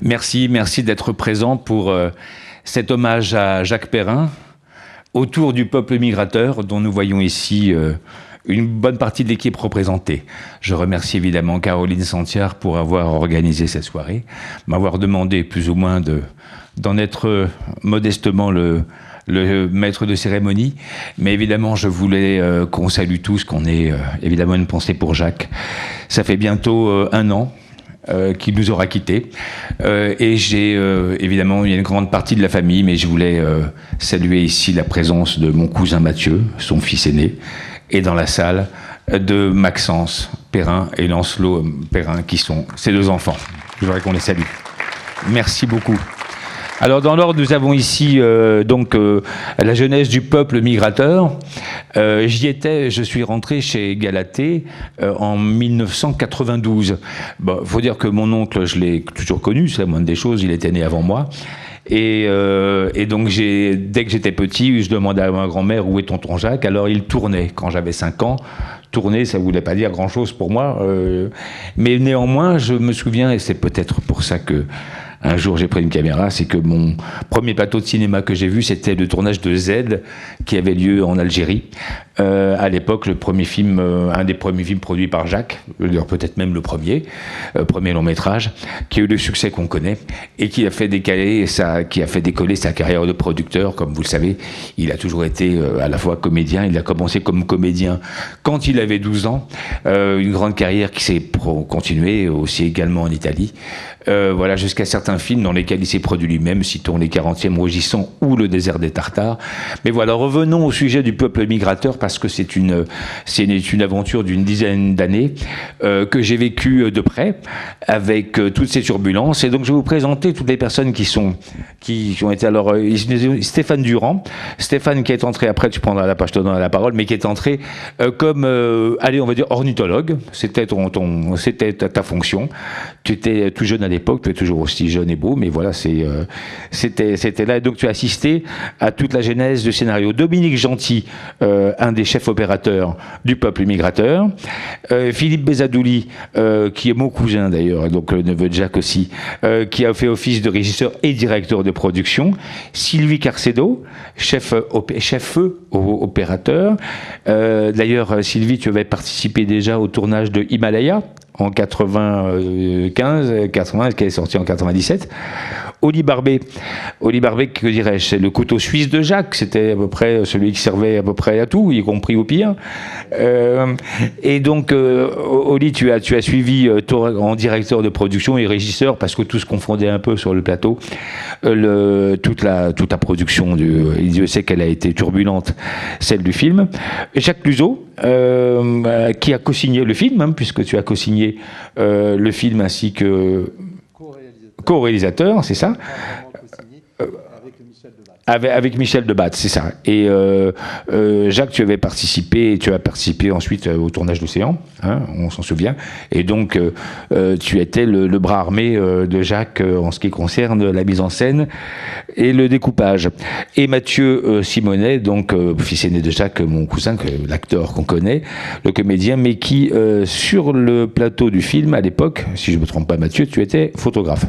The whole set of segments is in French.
Merci d'être présent pour cet hommage à Jacques Perrin, autour du peuple migrateur, dont nous voyons ici une bonne partie de l'équipe représentée. Je remercie évidemment Caroline Santiard pour avoir organisé cette soirée, m'avoir demandé plus ou moins d'en être modestement le maître de cérémonie, mais évidemment je voulais qu'on salue tous, qu'on ait évidemment une pensée pour Jacques. Ça fait bientôt 1 an qu'il nous aura quittés, et j'ai évidemment, il y a une grande partie de la famille, mais je voulais saluer ici la présence de mon cousin Mathieu, son fils aîné, et dans la salle de Maxence Perrin et Lancelot Perrin, qui sont ses 2 enfants. Je voudrais qu'on les salue. Merci beaucoup. Alors dans l'ordre, nous avons ici la jeunesse du peuple migrateur. J'y étais, je suis rentré chez Galatée en 1992. Bon, faut dire que mon oncle, je l'ai toujours connu, c'est la moindre des choses, il était né avant moi. Et donc dès que j'étais petit, je demandais à ma grand-mère où est tonton Jacques. Alors il tournait quand j'avais 5 ans. Tourner, ça ne voulait pas dire grand-chose pour moi. Mais néanmoins, je me souviens, et c'est peut-être pour ça que un jour j'ai pris une caméra, c'est que mon premier plateau de cinéma que j'ai vu, c'était le tournage de Z, qui avait lieu en Algérie. À l'époque, le premier film, un des premiers films produits par Jacques, peut-être même le premier long métrage, qui a eu le succès qu'on connaît, et qui a fait décoller sa carrière de producteur. Comme vous le savez, il a toujours été à la fois comédien. Il a commencé comme comédien quand il avait 12 ans, une grande carrière qui s'est continuée aussi également en Italie. Voilà, jusqu'à certains films dans lesquels il s'est produit lui-même, citons Les 40e Rugissants ou Le désert des Tartares. Mais voilà, revenons au sujet du peuple migrateur, parce que c'est une aventure d'une dizaine d'années que j'ai vécue de près, avec toutes ces turbulences. Et donc je vais vous présenter toutes les personnes qui ont été alors... Stéphane Durand, Stéphane qui est entré, après tu prendras la page, je te donnerai la parole, mais qui est entré comme, allez, on va dire ornithologue. C'était ta fonction. Tu étais tout jeune à l'époque, tu es toujours aussi jeune et beau, mais voilà, c'était là. Et donc tu as assisté à toute la genèse du scénario. Dominique Gentil, un des chefs opérateurs du peuple migrateur. Philippe Bézadouli, qui est mon cousin d'ailleurs, donc le neveu de Jacques aussi, qui a fait office de régisseur et directeur de production. Sylvie Carcedo, chef opérateur. D'ailleurs, Sylvie, tu avais participé déjà au tournage de Himalaya en 80, qui est sorti en 97. Oli Barbet, que dirais-je, c'est le couteau suisse de Jacques, c'était à peu près celui qui servait à peu près à tout, y compris au pire. Et donc, Oli, tu as suivi en directeur de production et régisseur, parce que tout se confondait un peu sur le plateau, toute la production, Dieu sait qu'elle a été turbulente, celle du film. Jacques Luzeau, qui a co-signé le film, puisque tu as co-signé le film ainsi que co-réalisateur, c'est ça, avec Michel Debat, c'est ça. Et Jacques, tu as participé ensuite au tournage d'Océan, on s'en souvient. Et donc, tu étais le bras armé de Jacques en ce qui concerne la mise en scène et le découpage. Et Mathieu Simonet, donc fils aîné de Jacques, mon cousin, l'acteur qu'on connaît, le comédien, mais qui, sur le plateau du film, à l'époque, si je ne me trompe pas Mathieu, tu étais photographe.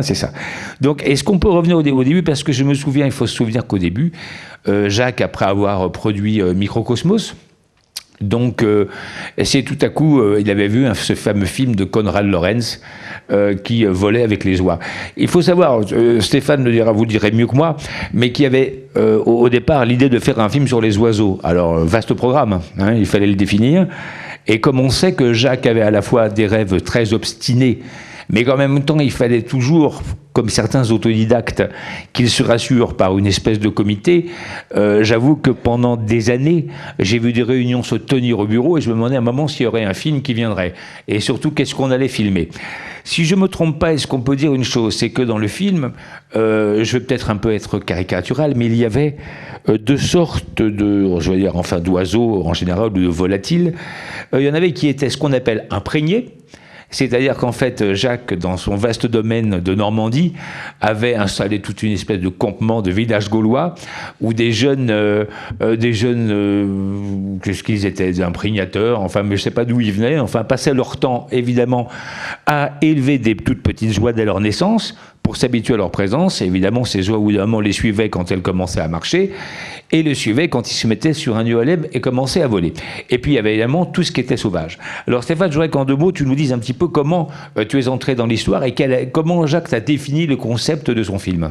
C'est ça. Donc, est-ce qu'on peut revenir au début? Parce que je me souviens, il faut se souvenir qu'au début, Jacques, après avoir produit Microcosmos, donc, c'est tout à coup, il avait vu ce fameux film de Konrad Lorenz qui volait avec les oies. Il faut savoir, Stéphane vous le direz mieux que moi, mais qui avait au départ l'idée de faire un film sur les oiseaux. Alors, vaste programme, il fallait le définir. Et comme on sait que Jacques avait à la fois des rêves très obstinés, mais qu'en même temps, il fallait toujours, comme certains autodidactes, qu'ils se rassurent par une espèce de comité. J'avoue que pendant des années, j'ai vu des réunions se tenir au bureau et je me demandais à un moment s'il y aurait un film qui viendrait. Et surtout, qu'est-ce qu'on allait filmer. Si je ne me trompe pas, est-ce qu'on peut dire une chose? C'est que dans le film, je vais peut-être un peu être caricatural, mais il y avait 2 sortes d'oiseaux en général, ou de volatiles. Il y en avait qui étaient ce qu'on appelle imprégnés, C'est-à-dire qu'en fait, Jacques, dans son vaste domaine de Normandie, avait installé toute une espèce de campement de village gaulois où des jeunes, qu'est-ce qu'ils étaient, des imprégnateurs, enfin, mais je ne sais pas d'où ils venaient, enfin, passaient leur temps, évidemment, à élever des toutes petites oies dès leur naissance, pour s'habituer à leur présence. Et évidemment, ces oies, au bout d'un moment, les suivaient quand elles commençaient à marcher, et les suivaient quand ils se mettaient sur un nœud à lèvres et commençaient à voler. Et puis, il y avait évidemment tout ce qui était sauvage. Alors, Stéphane, je voudrais qu'en 2 mots, tu nous dises un petit peu comment tu es entré dans l'histoire et comment Jacques t'a défini le concept de son film.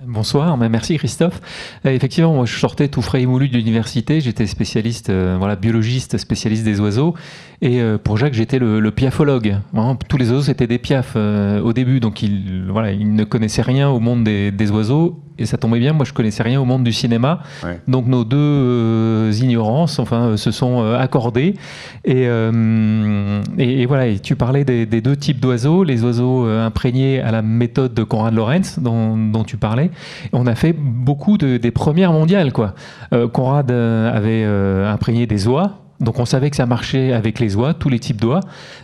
Bonsoir, merci Christophe. Effectivement, moi je sortais tout frais et moulu de l'université, j'étais spécialiste, biologiste, spécialiste des oiseaux, et pour Jacques j'étais le piaphologue. Vraiment, tous les oiseaux c'était des piafs au début, donc il ne connaissait rien au monde des oiseaux, et ça tombait bien, moi je connaissais rien au monde du cinéma, ouais. Donc nos deux ignorances se sont accordées, et voilà, et tu parlais des 2 types d'oiseaux, les oiseaux imprégnés à la méthode de Konrad Lorenz dont tu parlais. On a fait beaucoup des premières mondiales, quoi. Konrad avait imprégné des oies, donc on savait que ça marchait avec les oies, tous les types d'oies,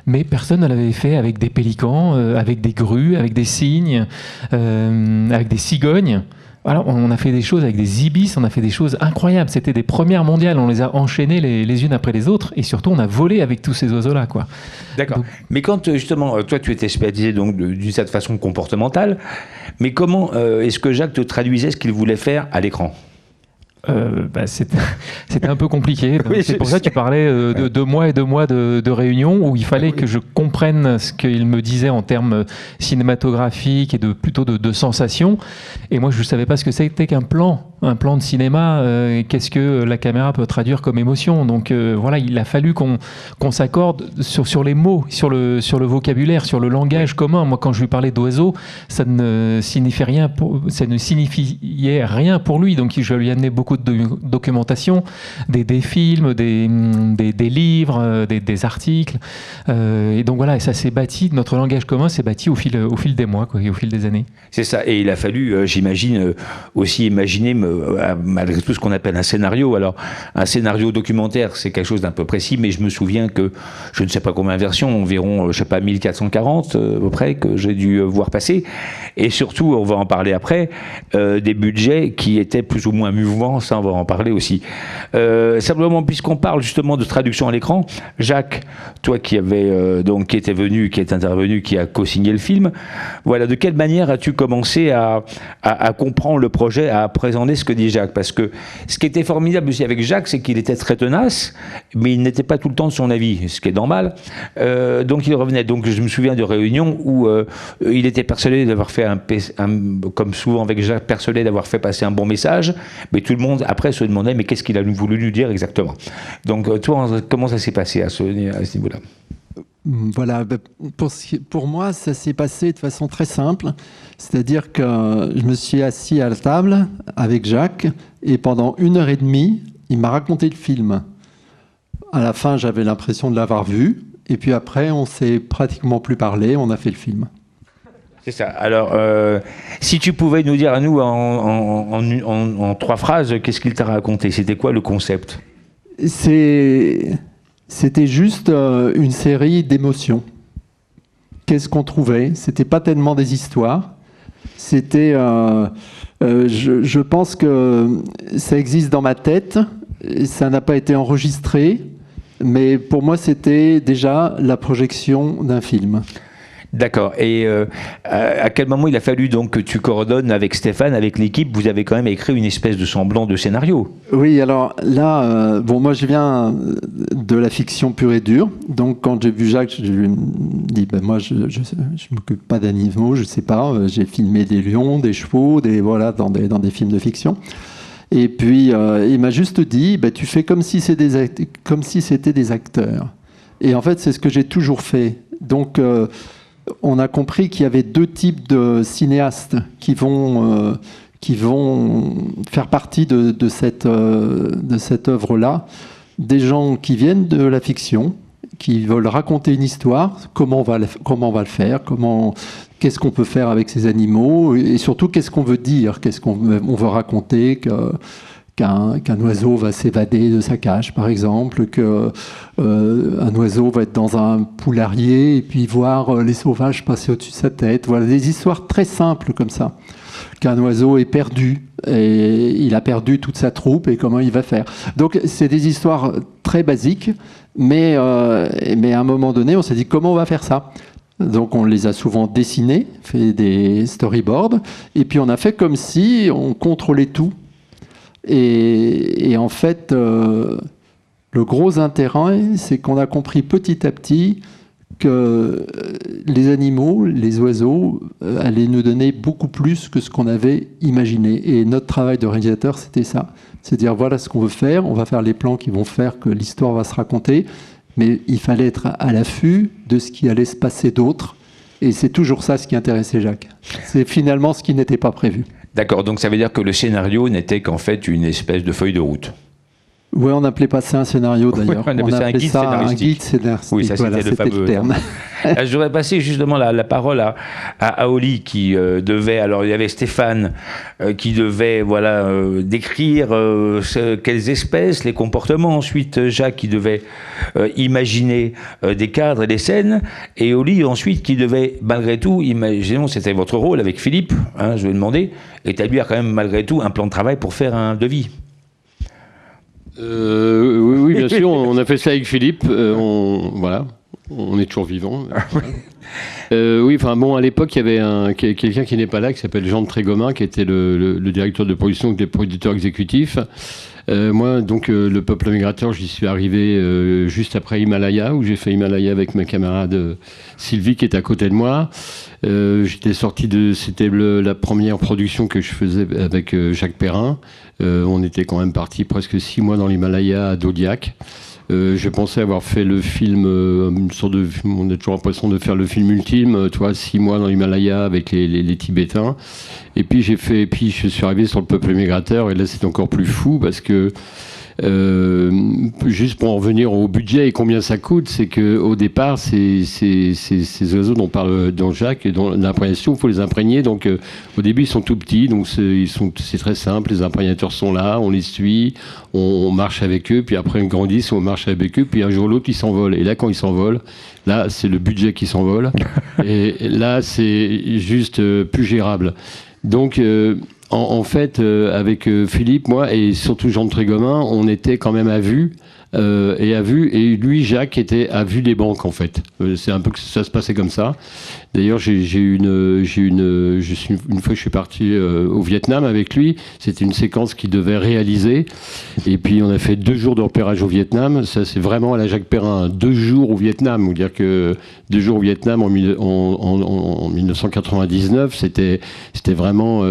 mais personne ne l'avait fait avec des pélicans, avec des grues, avec des cygnes, avec des cigognes. Alors, on a fait des choses avec des ibis, on a fait des choses incroyables. C'était des premières mondiales, on les a enchaînées les unes après les autres, et surtout on a volé avec tous ces oiseaux-là, quoi. D'accord. Donc, mais quand justement, toi tu étais spécialisé donc d'une certaine façon comportementale, mais comment est-ce que Jacques te traduisait ce qu'il voulait faire à l'écran ? C'était un peu compliqué. Oui, c'est pour ça que tu parlais de 2 mois et 2 mois de réunion où il fallait que je comprenne ce qu'il me disait en termes cinématographiques et plutôt de sensations. Et moi, je ne savais pas ce que c'était qu'un plan. Un plan de cinéma, qu'est-ce que la caméra peut traduire comme émotion. Donc voilà, il a fallu qu'on s'accorde sur les mots, sur le vocabulaire, sur le langage commun. Moi, quand je lui parlais d'oiseaux, ça ne signifiait rien pour lui. Donc je lui amenais beaucoup de documentation, des films, des livres, des articles. Et donc voilà, et ça s'est bâti, notre langage commun s'est bâti au fil des mois, quoi, et au fil des années. C'est ça, et il a fallu, j'imagine, aussi imaginer malgré tout ce qu'on appelle un scénario. Alors, un scénario documentaire, c'est quelque chose d'un peu précis, mais je me souviens que, je ne sais pas combien de versions, environ, 1440 à peu près, que j'ai dû voir passer. Et surtout, on va en parler après, des budgets qui étaient plus ou moins mouvants, ça on va en parler aussi. Simplement, puisqu'on parle justement de traduction à l'écran, Jacques, toi qui était venu, qui est intervenu, qui a co-signé le film, voilà, de quelle manière as-tu commencé à comprendre le projet, à présenter ce que dit Jacques? Parce que ce qui était formidable aussi avec Jacques, c'est qu'il était très tenace, mais il n'était pas tout le temps de son avis, ce qui est normal. Donc il revenait. Donc je me souviens de réunions où il était persuadé d'avoir fait comme souvent avec Jacques, persuadé d'avoir fait passer un bon message, mais tout le monde après se demandait mais qu'est-ce qu'il a voulu nous dire exactement. Donc toi, comment ça s'est passé à ce niveau-là? Voilà, pour moi, ça s'est passé de façon très simple. C'est-à-dire que je me suis assis à la table avec Jacques et pendant 1h30, il m'a raconté le film. À la fin, j'avais l'impression de l'avoir vu. Et puis après, on s'est pratiquement plus parlé, on a fait le film. C'est ça. Alors, si tu pouvais nous dire à nous en 3 phrases, qu'est-ce qu'il t'a raconté? C'était quoi le concept? C'était juste une série d'émotions. Qu'est-ce qu'on trouvait? C'était pas tellement des histoires. C'était, je pense que ça existe dans ma tête. Ça n'a pas été enregistré, mais pour moi, c'était déjà la projection d'un film. D'accord. Et à quel moment il a fallu donc que tu coordonnes avec Stéphane, avec l'équipe? Vous avez quand même écrit une espèce de semblant de scénario. Oui, alors là, moi je viens de la fiction pure et dure. Donc quand j'ai vu Jacques, je lui ai dit, moi je m'occupe pas d'animaux, je sais pas. J'ai filmé des lions, des chevaux, dans des films de fiction. Et puis il m'a juste dit, tu fais comme si c'était des acteurs. Et en fait, c'est ce que j'ai toujours fait. Donc on a compris qu'il y avait 2 types de cinéastes qui vont faire partie de cette œuvre-là. Des gens qui viennent de la fiction, qui veulent raconter une histoire, comment on va le faire, qu'est-ce qu'on peut faire avec ces animaux, et surtout qu'est-ce qu'on veut dire, qu'est-ce qu'on veut raconter, qu'un oiseau va s'évader de sa cage, par exemple, qu'un oiseau va être dans un poularier et puis voir les sauvages passer au-dessus de sa tête. Voilà, des histoires très simples comme ça. Qu'un oiseau est perdu et il a perdu toute sa troupe et comment il va faire. Donc c'est des histoires très basiques, mais à un moment donné, on s'est dit comment on va faire ça. Donc on les a souvent dessinés, fait des storyboards, et puis on a fait comme si on contrôlait tout. Et en fait, le gros intérêt, c'est qu'on a compris petit à petit que les animaux, les oiseaux, allaient nous donner beaucoup plus que ce qu'on avait imaginé. Et notre travail de réalisateur, c'était ça. C'est dire, voilà ce qu'on veut faire, on va faire les plans qui vont faire que l'histoire va se raconter, mais il fallait être à l'affût de ce qui allait se passer d'autre. Et c'est toujours ça ce qui intéressait Jacques. C'est finalement ce qui n'était pas prévu. D'accord, donc ça veut dire que le scénario n'était qu'en fait une espèce de feuille de route. Oui, on n'appelait pas ça un scénario d'ailleurs. Oui, on appelait ça un guide scénaristique. Oui, ça c'était le fameux terme. Je voudrais passer justement la parole à Oli qui devait, alors il y avait Stéphane qui devait décrire quelles espèces, les comportements, ensuite Jacques qui devait imaginer des cadres et des scènes, et Oli ensuite qui devait malgré tout, imaginons c'était votre rôle avec Philippe, hein, je vais demander, établir quand même malgré tout un plan de travail pour faire un devis. Oui, bien sûr, on a fait ça avec Philippe. On est toujours vivant. Oui, enfin bon, à l'époque, il y avait quelqu'un qui n'est pas là, qui s'appelle Jean de Trégomin, qui était le directeur de production des producteurs exécutifs. Moi, donc, le peuple migrateur, j'y suis arrivé juste après Himalaya, où j'ai fait Himalaya avec ma camarade Sylvie, qui est à côté de moi. C'était la première production que je faisais avec Jacques Perrin. On était quand même parti presque 6 mois dans l'Himalaya à Dodiac. Je pensais avoir fait le film, on a toujours l'impression de faire le film ultime, 6 mois dans l'Himalaya avec les Tibétains. Et puis je suis arrivé sur le peuple migrateur, et là c'est encore plus fou parce que juste pour en revenir au budget et combien ça coûte, c'est qu'au départ, ces oiseaux dont Jacques, et dont l'imprégnation, il faut les imprégner. Donc au début, ils sont tout petits, donc c'est très simple. Les imprégnateurs sont là, on les suit, on marche avec eux, puis après ils grandissent, on marche avec eux, puis un jour ou l'autre, ils s'envolent. Et là, quand ils s'envolent, là, c'est le budget qui s'envole. Et là, c'est juste plus gérable. Donc en fait, avec Philippe, moi, et surtout Jean de Trégomin, on était quand même à vue. Et lui, Jacques, était à vue des banques, en fait. C'est un peu que ça se passait comme ça. D'ailleurs, une fois je suis parti au Vietnam avec lui, c'était une séquence qu'il devait réaliser. Et puis, on a fait 2 jours de repérage au Vietnam. Ça, c'est vraiment à la Jacques Perrin. 2 jours au Vietnam. Vous dire que 2 jours au Vietnam en 1999, c'était vraiment,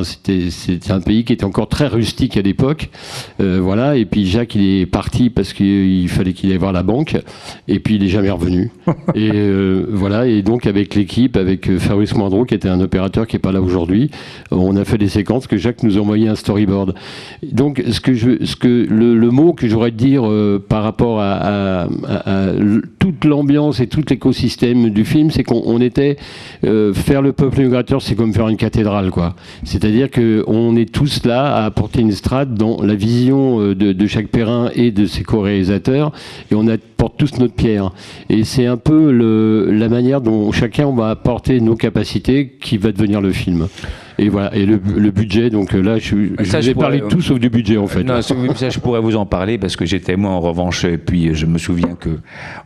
c'était un pays qui était encore très rustique à l'époque. Voilà. Et puis, Jacques, il est parti parce qu'il fallait qu'il aille voir la banque. Et puis, il est jamais revenu. Et voilà. Et donc, avec l'équipe, avec Fabrice Moindreau, qui était un opérateur qui n'est pas là aujourd'hui, on a fait des séquences que Jacques nous a envoyé un storyboard. Donc, le mot que j'aurais de dire par rapport à toute l'ambiance et tout l'écosystème du film, c'est qu'on était faire le peuple migrateur, c'est comme faire une cathédrale, quoi. C'est-à-dire qu'on est tous là à apporter une strate dans la vision de Jacques Perrin et de ses co-réalisateurs, et on apporte tous notre pierre. Et c'est un peu la manière dont chacun va apporter nos capacités qui va devenir le film. Et voilà, et le budget, donc là, je vais parler de tout sauf du budget, en fait. Non, ça, je pourrais vous en parler, parce que j'étais moi, en revanche, et puis je me souviens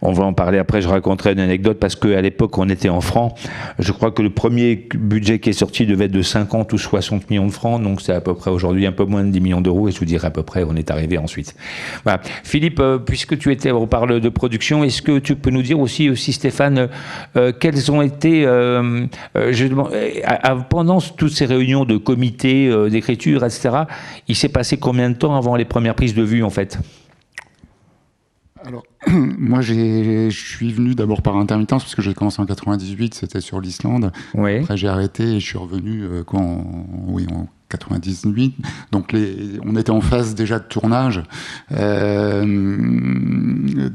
on va en parler après, je raconterai une anecdote, parce qu'à l'époque, on était en francs. Je crois que le premier budget qui est sorti devait être de 50 ou 60 millions de francs, donc c'est à peu près aujourd'hui un peu moins de 10 millions d'euros, et je vous dirai à peu près où on est arrivé ensuite. Voilà. Philippe, puisque on parle de production, est-ce que tu peux nous dire aussi Stéphane, quels ont été, pendant toutes ces réunions de comités d'écriture, etc., il s'est passé combien de temps avant les premières prises de vue, en fait ? Alors, moi, je suis venu d'abord par intermittence, parce que j'ai commencé en 98, c'était sur l'Islande. Oui. Après, j'ai arrêté et je suis revenu en 98. Donc on était en phase déjà de tournage.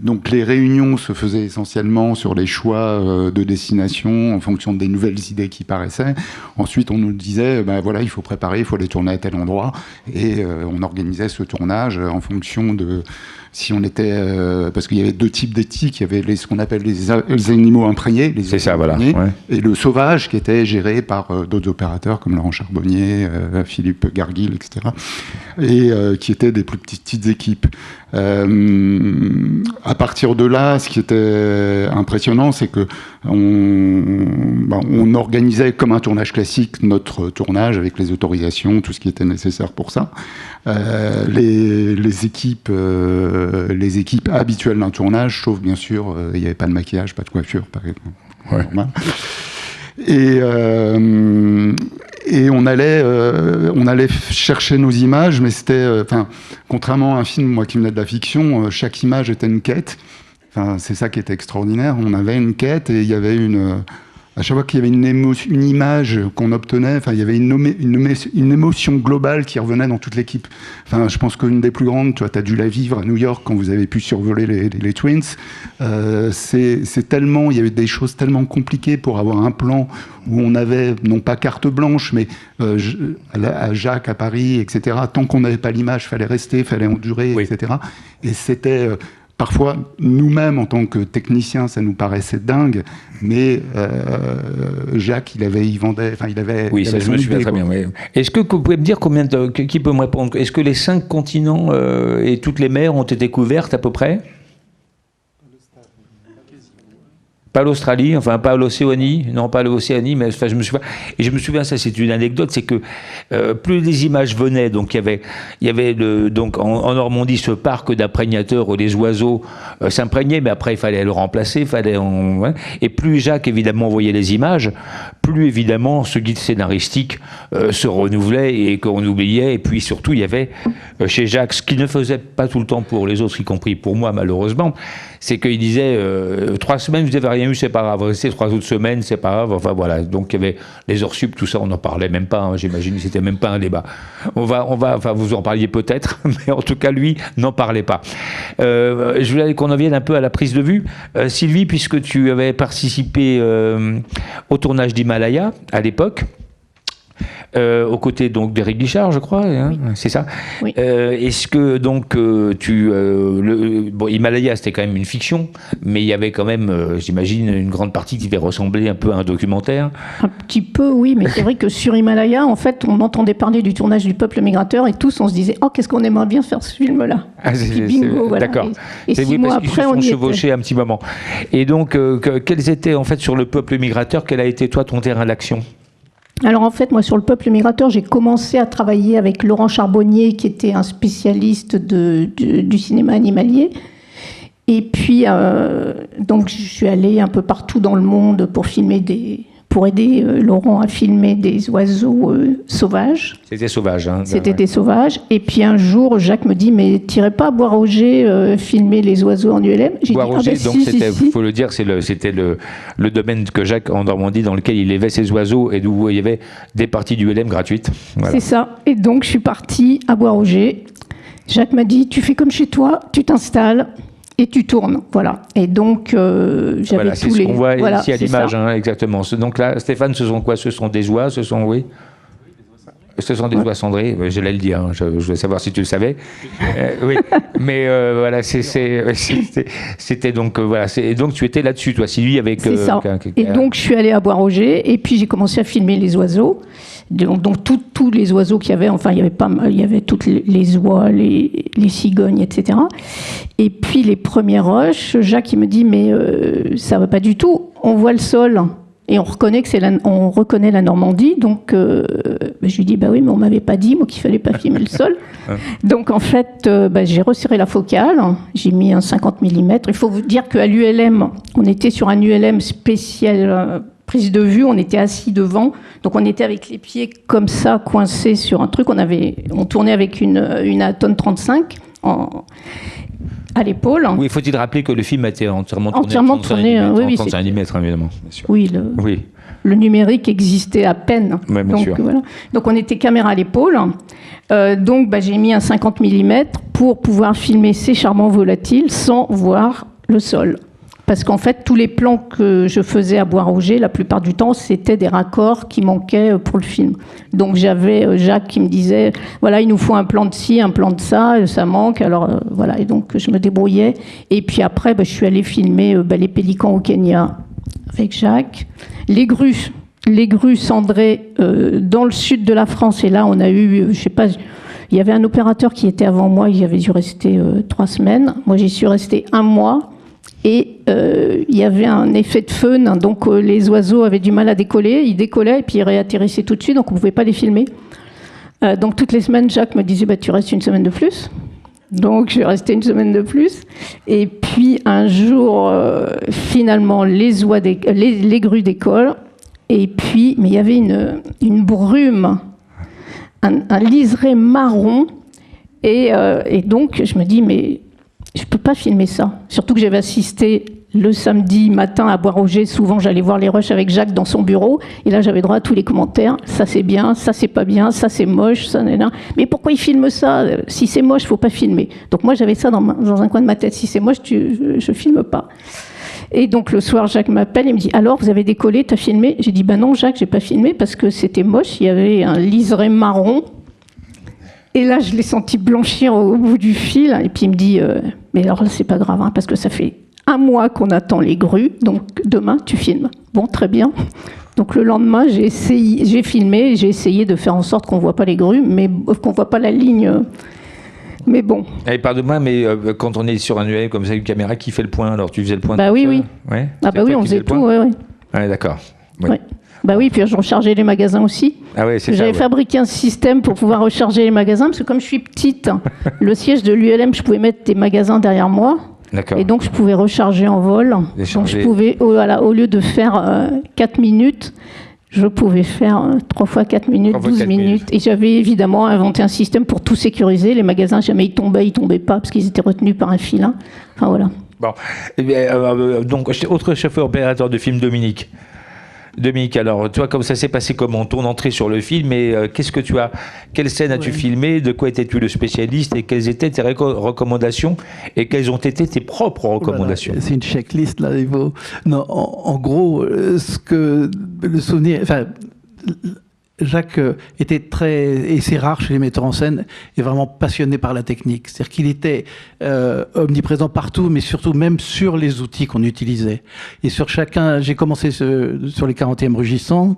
Donc les réunions se faisaient essentiellement sur les choix de destination en fonction des nouvelles idées qui paraissaient. Ensuite, on nous disait, voilà, il faut préparer, il faut les tourner à tel endroit. Et on organisait ce tournage en fonction de... Si on était, parce qu'il y avait deux types d'éthiques, il y avait ce qu'on appelle les animaux imprégnés, c'est ça, voilà, ouais. Et le sauvage qui était géré par d'autres opérateurs comme Laurent Charbonnier, Philippe Garguil, etc. Et qui étaient des plus petites équipes. À partir de là, ce qui était impressionnant, c'est que on organisait comme un tournage classique notre tournage avec les autorisations, tout ce qui était nécessaire pour ça. Les équipes habituelles d'un tournage, sauf bien sûr, il n'y avait pas de maquillage, pas de coiffure, par exemple. Ouais. Normal. Et on allait chercher nos images, mais c'était, contrairement à un film, moi qui venais de la fiction, chaque image était une quête. Enfin, c'est ça qui était extraordinaire. On avait une quête et il y avait à chaque fois qu'il y avait une image qu'on obtenait, il y avait une émotion globale qui revenait dans toute l'équipe. Enfin, je pense qu'une des plus grandes, tu as dû la vivre à New York quand vous avez pu survoler les Twins. C'est tellement, il y avait des choses tellement compliquées pour avoir un plan où on avait, non pas carte blanche, mais à Jacques, à Paris, etc. Tant qu'on n'avait pas l'image, fallait rester, fallait endurer, oui. etc. Et c'était... Parfois, nous-mêmes, en tant que techniciens, ça nous paraissait dingue, mais Jacques, il vendait... Oui, ça, je me souviens très bien. Oui. Est-ce que vous pouvez me dire qui peut me répondre? Est-ce que les 5 continents et toutes les mers ont été couvertes à peu près? Pas l'Australie, enfin pas l'Océanie, non pas l'Océanie, mais enfin, je me souviens, ça c'est une anecdote, c'est que plus les images venaient, donc il y avait donc en Normandie ce parc d'imprégnateurs où les oiseaux s'imprégnaient, mais après il fallait le remplacer, et plus Jacques évidemment voyait les images, plus évidemment ce guide scénaristique se renouvelait et qu'on oubliait, et puis surtout il y avait chez Jacques, ce qu'il ne faisait pas tout le temps pour les autres, y compris pour moi malheureusement, c'est qu'il disait 3 semaines vous n'avez rien eu, c'est pas grave, restez 3 autres semaines, c'est pas grave, enfin voilà, donc il y avait les heures sup, tout ça, on n'en parlait même pas, hein, j'imagine, c'était même pas un débat. Enfin vous en parliez peut-être, mais en tout cas lui n'en parlait pas. Je voulais qu'on en vienne un peu à la prise de vue. Sylvie, puisque tu avais participé au tournage d'Himalaya à l'époque, aux côtés donc d'Éric Guichard, je crois, hein, oui. C'est ça. Oui. Est-ce que donc Himalaya c'était quand même une fiction, mais il y avait quand même, j'imagine, une grande partie qui devait ressembler un peu à un documentaire. Un petit peu, oui, mais c'est vrai que sur Himalaya, en fait, on entendait parler du tournage du Peuple migrateur et tous on se disait qu'est-ce qu'on aimerait bien faire ce film-là. Bingo, voilà. D'accord. Et 6 mois après, on y était. Chevauché un petit moment. Et donc, quels étaient en fait sur le Peuple migrateur, quel a été toi ton terrain d'action? Alors en fait, moi sur le Peuple migrateur, j'ai commencé à travailler avec Laurent Charbonnier, qui était un spécialiste du cinéma animalier. Et puis, donc je suis allée un peu partout dans le monde pour aider Laurent à filmer des oiseaux sauvages. C'était sauvage, hein. C'était des sauvages. Et puis un jour, Jacques me dit, mais t'irais pas à Bois-Roger filmer les oiseaux en ULM? Bois-Roger, donc faut le dire, c'était le domaine que Jacques en Normandie, dans lequel il élevait ses oiseaux et d'où il y avait des parties du ULM gratuites. Voilà. C'est ça. Et donc je suis partie à Bois-Roger. Jacques m'a dit, tu fais comme chez toi, tu t'installes. Et tu tournes, voilà. Et donc, j'avais tous les... C'est ce qu'on voit ici à l'image, hein, exactement. Donc là, Stéphane, ce sont quoi? Ce sont des oies, ce sont des oies cendrées, j'allais le dire, hein, je voulais savoir si tu le savais. Oui, mais voilà, c'était donc... voilà, et donc tu étais là-dessus, toi, Sylvie, avec... C'est ça. Et donc, je suis allée à Bois-Roger, et puis j'ai commencé à filmer les oiseaux. Donc tous les oiseaux qu'il y avait, enfin il y avait toutes les oies, les cigognes, etc. Et puis les premiers rushs, Jacques il me dit mais ça va pas du tout, on voit le sol et on reconnaît on reconnaît la Normandie, donc je lui dis bah oui mais on m'avait pas dit moi qu'il fallait pas filmer le sol. Donc en fait j'ai resserré la focale, j'ai mis un 50 mm. Il faut vous dire qu'à l'ULM, on était sur un ULM spécial. Prise de vue, on était assis devant, donc on était avec les pieds comme ça, coincés sur un truc. On tournait avec une Aton 35 à l'épaule. Oui, faut-il rappeler que le film a été entièrement tourné 35 mm, évidemment, bien sûr. Oui, le numérique existait à peine. Ouais, bien sûr. Voilà. Donc on était caméra à l'épaule. Donc j'ai mis un 50 mm pour pouvoir filmer ces charmants volatiles sans voir le sol. Parce qu'en fait, tous les plans que je faisais à Bois-Roger, la plupart du temps, c'était des raccords qui manquaient pour le film. Donc j'avais Jacques qui me disait, voilà, il nous faut un plan de ci, un plan de ça, ça manque. Alors voilà, et donc je me débrouillais. Et puis après, je suis allée filmer les pélicans au Kenya avec Jacques. Les grues cendrées dans le sud de la France. Et là, on a eu, je sais pas, il y avait un opérateur qui était avant moi, il avait dû rester 3 semaines. Moi, j'y suis restée 1 mois. Et il y avait un effet de fun, donc les oiseaux avaient du mal à décoller, ils décollaient et puis ils réatterrissaient tout de suite, donc on ne pouvait pas les filmer. Donc toutes les semaines, Jacques me disait tu restes une semaine de plus. Donc je restais une semaine de plus. Et puis un jour, finalement, les grues décollent. Et puis, mais il y avait une brume, un liseré marron. Et donc je me dis, mais je ne peux pas filmer ça. Surtout que j'avais assisté le samedi matin à Bois-Roger. Souvent, j'allais voir les rushs avec Jacques dans son bureau. Et là, j'avais droit à tous les commentaires. Ça, c'est bien. Ça, c'est pas bien. Ça, c'est moche. Ça, nan, nan. Mais pourquoi il filme ça? Si c'est moche, il ne faut pas filmer. Donc moi, j'avais ça dans un coin de ma tête. Si c'est moche, je ne filme pas. Et donc, le soir, Jacques m'appelle et me dit, alors, vous avez décollé, tu as filmé? J'ai dit, non, Jacques, je n'ai pas filmé parce que c'était moche. Il y avait un liseré marron. Et là, je l'ai senti blanchir au bout du fil. Et puis il me dit, mais alors là, c'est pas grave, hein, parce que ça fait 1 mois qu'on attend les grues. Donc demain, tu filmes. Bon, très bien. Donc le lendemain, j'ai filmé. J'ai essayé de faire en sorte qu'on voit pas les grues, mais qu'on voit pas la ligne. Mais bon. Et pardonne-moi, mais quand on est sur un UAM comme ça, une caméra, qui fait le point? Alors tu faisais le point? Bah oui. Ouais. Ah bah oui, on faisait tout. Ouais. Ouais, d'accord. Oui. Ouais. Bah oui, puis je rechargeais les magasins aussi. Ah ouais, c'est ça. J'avais fabriqué un système pour pouvoir recharger les magasins, parce que comme je suis petite, le siège de l'ULM, je pouvais mettre des magasins derrière moi. D'accord. Et donc je pouvais recharger en vol. Donc je pouvais, au lieu de faire 4 minutes, je pouvais faire 3 fois 4 minutes, 12 minutes. Et j'avais évidemment inventé un système pour tout sécuriser. Les magasins, jamais ils tombaient pas, parce qu'ils étaient retenus par un filin. Enfin voilà. Bon. Donc, autre chauffeur opérateur de film, Dominique. Dominique, alors, toi, comme ça s'est passé comment ton entrée sur le film et quelle scène as-tu filmé? De quoi étais-tu le spécialiste et quelles étaient tes recommandations et quelles ont été tes propres recommandations? C'est une checklist là. Non, en gros, le souvenir, enfin, Jacques était et c'est rare chez les metteurs en scène, est vraiment passionné par la technique. C'est-à-dire qu'il était omniprésent partout, mais surtout même sur les outils qu'on utilisait. Et sur chacun, j'ai commencé sur les 40e rugissants,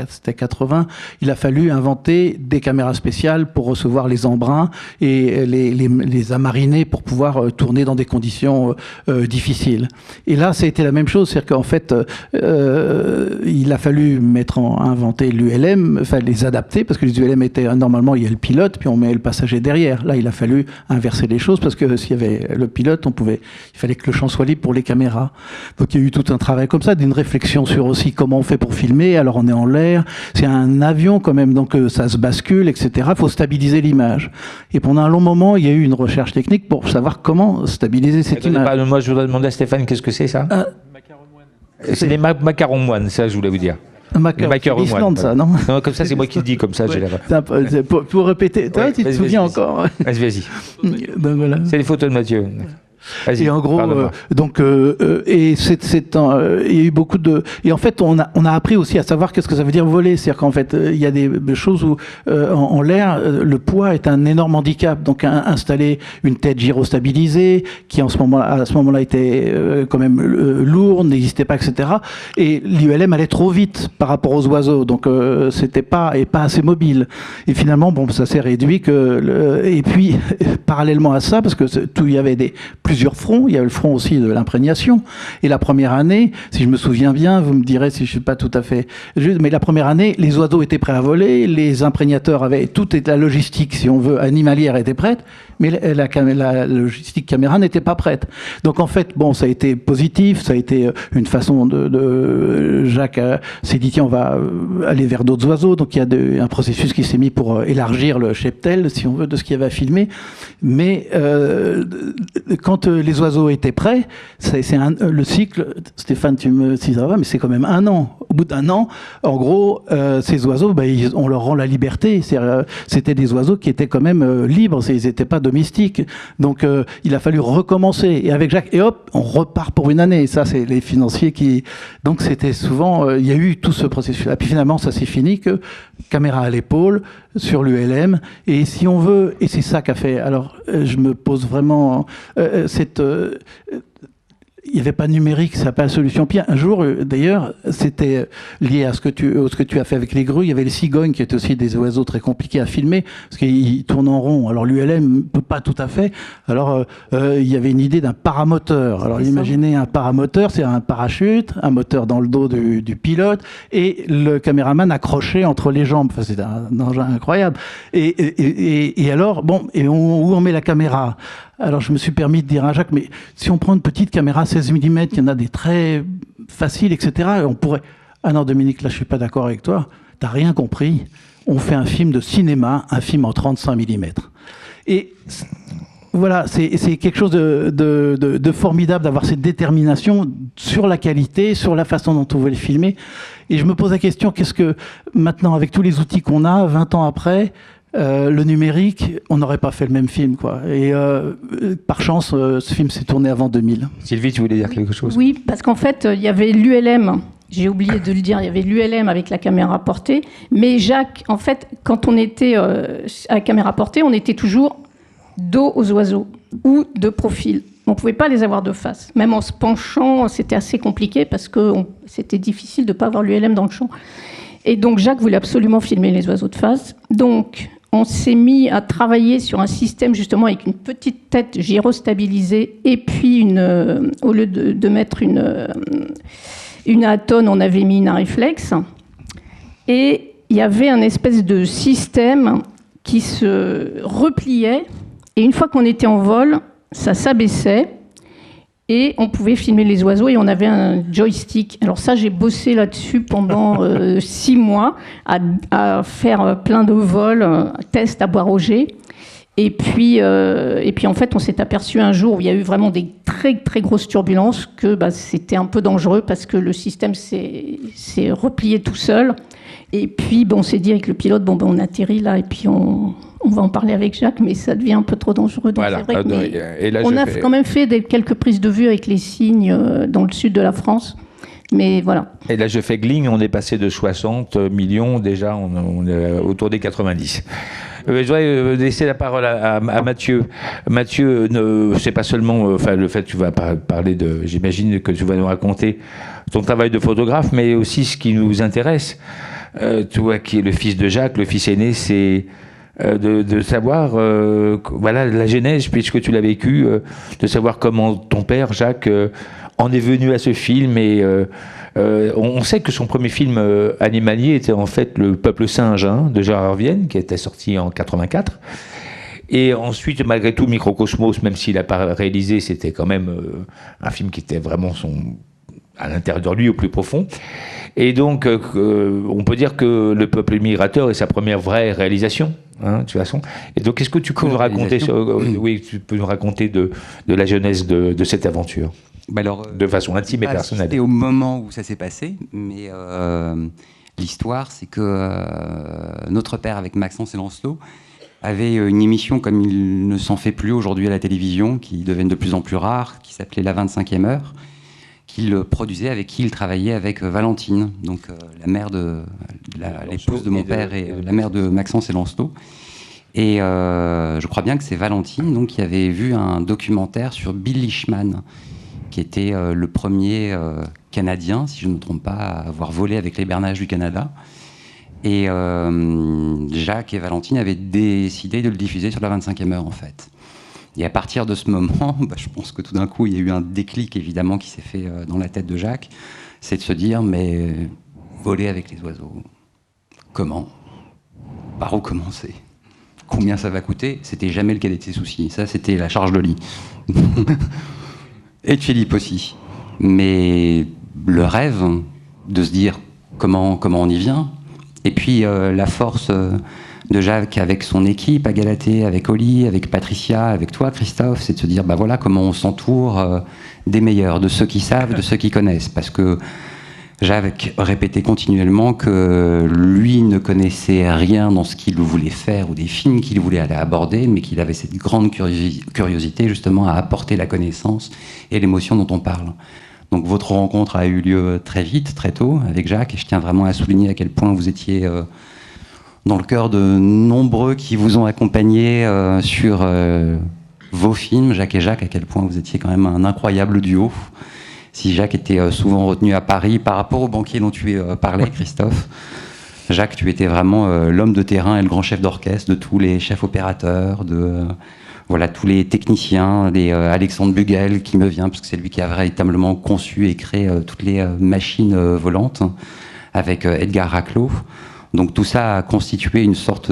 c'était 80, il a fallu inventer des caméras spéciales pour recevoir les embruns et les amariner pour pouvoir tourner dans des conditions difficiles. Et là, ça a été la même chose, c'est-à-dire qu'en fait, il a fallu inventer l'ULM, enfin les adapter, parce que les ULM étaient, normalement il y a le pilote, puis on met le passager derrière. Là, il a fallu inverser les choses, parce que s'il y avait le pilote, il fallait que le champ soit libre pour les caméras. Donc il y a eu tout un travail comme ça, d'une réflexion sur aussi comment on fait pour filmer. Alors on est en l'air, c'est un avion quand même, donc ça se bascule, etc. Il faut stabiliser l'image. Et pendant un long moment, il y a eu une recherche technique pour savoir comment stabiliser cette image. Moi, je voudrais demander à Stéphane, qu'est-ce que c'est ça? C'est les macarons moines, ça je voulais vous dire. C'est l'Islande, ça, non? Non, comme ça, c'est moi qui le dis, comme ça, j'ai l'air. Pour répéter, toi, tu te souviens encore? Vas-y. Ben, voilà. C'est les photos de Mathieu. Et en gros, il y a eu beaucoup de, et en fait, on a appris aussi à savoir qu'est-ce que ça veut dire voler. C'est-à-dire qu'en fait, il y a des choses où, en l'air, le poids est un énorme handicap. Donc, installer une tête gyrostabilisée, qui à ce moment-là était quand même lourde, n'existait pas, etc. Et l'ULM allait trop vite par rapport aux oiseaux. Donc, c'était pas assez mobile. Et finalement, ça s'est réduit et puis, parallèlement à ça, parce que il y avait plusieurs fronts. Il y a le front aussi de l'imprégnation. Et la première année, si je me souviens bien, vous me direz si je suis pas tout à fait juste, mais la première année, les oiseaux étaient prêts à voler, les imprégnateurs la logistique, si on veut, animalière était prête, mais la logistique caméra n'était pas prête. Donc en fait, ça a été positif, ça a été une façon Jacques s'est dit, tiens, on va aller vers d'autres oiseaux. Donc il y a un processus qui s'est mis pour élargir le cheptel, si on veut, de ce qu'il y avait à filmer. Mais quand quand les oiseaux étaient prêts, le cycle, Stéphane, tu me dis ça va, mais c'est quand même 1 an. Au bout d'1 an, en gros, ces oiseaux, on leur rend la liberté. C'était des oiseaux qui étaient quand même libres, ils n'étaient pas domestiques. Donc il a fallu recommencer. Et avec Jacques, et hop, on repart pour une année. Et ça, c'est les financiers qui... Donc c'était souvent... il y a eu tout ce processus-là. Puis finalement, ça s'est fini que caméra à l'épaule, sur l'ULM. Et si on veut... Et c'est ça qu'a fait... Alors, je me pose vraiment cette... il n'y avait pas de numérique, ça n'a pas la solution. Puis un jour, d'ailleurs, c'était lié à ce que tu as fait avec les grues. Il y avait les cigognes, qui étaient aussi des oiseaux très compliqués à filmer, parce qu'ils tournent en rond. Alors l'ULM ne peut pas tout à fait. Alors il y avait une idée d'un paramoteur. Alors imaginez un paramoteur, c'est un parachute, un moteur dans le dos du pilote, et le caméraman accroché entre les jambes. Enfin, c'est un engin incroyable. Et alors, bon, où on met la caméra ? Alors je me suis permis de dire à Jacques, mais si on prend une petite caméra 16 mm, il y en a des très faciles, etc. On pourrait... Ah non, Dominique, là je suis pas d'accord avec toi, t'as rien compris. On fait un film de cinéma, un film en 35 mm. Et voilà, c'est quelque chose de formidable d'avoir cette détermination sur la qualité, sur la façon dont on veut les filmer. Et je me pose la question, qu'est-ce que maintenant, avec tous les outils qu'on a, 20 ans après, le numérique, on n'aurait pas fait le même film, quoi. Et par chance, ce film s'est tourné avant 2000. Sylvie, tu voulais dire quelque chose ? Oui, parce qu'en fait, il y avait l'ULM. J'ai oublié de le dire, il y avait l'ULM avec la caméra portée. Mais Jacques, en fait, quand on était à la caméra portée, on était toujours dos aux oiseaux ou de profil. On ne pouvait pas les avoir de face. Même en se penchant, c'était assez compliqué parce que c'était difficile de ne pas avoir l'ULM dans le champ. Et donc Jacques voulait absolument filmer les oiseaux de face. Donc on s'est mis à travailler sur un système justement avec une petite tête gyrostabilisée et puis au lieu de mettre une atone, on avait mis une réflexe. Et il y avait un espèce de système qui se repliait. Et une fois qu'on était en vol, ça s'abaissait. Et on pouvait filmer les oiseaux et on avait un joystick. Alors ça, j'ai bossé là-dessus pendant 6 mois à faire plein de vols, tests à Bois-Roger. Et puis en fait, on s'est aperçu un jour où il y a eu vraiment des très très grosses turbulences que c'était un peu dangereux parce que le système s'est replié tout seul. Et puis on s'est dit avec le pilote, on atterrit là et puis on va en parler avec Jacques, mais ça devient un peu trop dangereux. Donc voilà. C'est vrai on a quand même fait quelques prises de vue avec les cygnes dans le sud de la France. Mais voilà. Et là, je fais Gling, on est passé de 60 millions, déjà, on est autour des 90. Je voudrais laisser la parole à Mathieu. Mathieu, c'est pas seulement le fait que tu vas parler de... J'imagine que tu vas nous raconter ton travail de photographe, mais aussi ce qui nous intéresse. Toi qui es le fils de Jacques, le fils aîné, c'est... de savoir voilà la genèse puisque tu l'as vécu, de savoir comment ton père Jacques en est venu à ce film et on sait que son premier film animalier était en fait Le Peuple singe de Gérard Vienne qui était sorti en 84 et ensuite malgré tout Microcosmos, même s'il n'a pas réalisé, c'était quand même un film qui était vraiment à l'intérieur de lui au plus profond. Et donc, on peut dire que Le Peuple migrateur est sa première vraie réalisation, de toute façon. Et donc, est-ce que tu peux nous raconter, tu peux nous raconter de la genèse de cette aventure, alors, de façon intime et personnelle. C'était au moment où ça s'est passé, mais l'histoire, c'est que notre père, avec Maxence et Lancelot, avait une émission comme il ne s'en fait plus aujourd'hui à la télévision, qui devient de plus en plus rare, qui s'appelait La 25e heure, qu'il produisait, avec qui il travaillait avec Valentine, donc la mère l'épouse de mon père et la mère de Maxence et Lancelot. Et je crois bien que c'est Valentine donc, qui avait vu un documentaire sur Bill Leishman, qui était le premier Canadien, si je ne me trompe pas, à avoir volé avec les bernages du Canada. Et Jacques et Valentine avaient décidé de le diffuser sur la 25e heure, en fait. Et à partir de ce moment, je pense que tout d'un coup, il y a eu un déclic, évidemment, qui s'est fait dans la tête de Jacques. C'est de se dire, mais voler avec les oiseaux, comment ? Par où commencer ? Combien ça va coûter ? C'était jamais le cadet de ses soucis. Ça, c'était la charge de lit. Et de Philippe aussi. Mais le rêve de se dire comment on y vient, et puis la force de Jacques avec son équipe à Galatée, avec Oli, avec Patricia, avec toi Christophe, c'est de se dire bah voilà comment on s'entoure des meilleurs, de ceux qui savent, de ceux qui connaissent, parce que Jacques répétait continuellement que lui ne connaissait rien dans ce qu'il voulait faire ou des films qu'il voulait aller aborder, mais qu'il avait cette grande curiosité justement à apporter la connaissance et l'émotion dont on parle. Donc votre rencontre a eu lieu très vite, très tôt avec Jacques, et je tiens vraiment à souligner à quel point vous étiez dans le cœur de nombreux qui vous ont accompagné sur vos films, Jacques et Jacques, à quel point vous étiez quand même un incroyable duo. Si Jacques était souvent retenu à Paris par rapport au banquier dont tu parlais, Christophe, Jacques, tu étais vraiment l'homme de terrain et le grand chef d'orchestre de tous les chefs opérateurs, de voilà, tous les techniciens, Alexandre Bugel qui me vient, parce que c'est lui qui a véritablement conçu et créé toutes les machines volantes, avec Edgar Raclot. Donc tout ça a constitué une sorte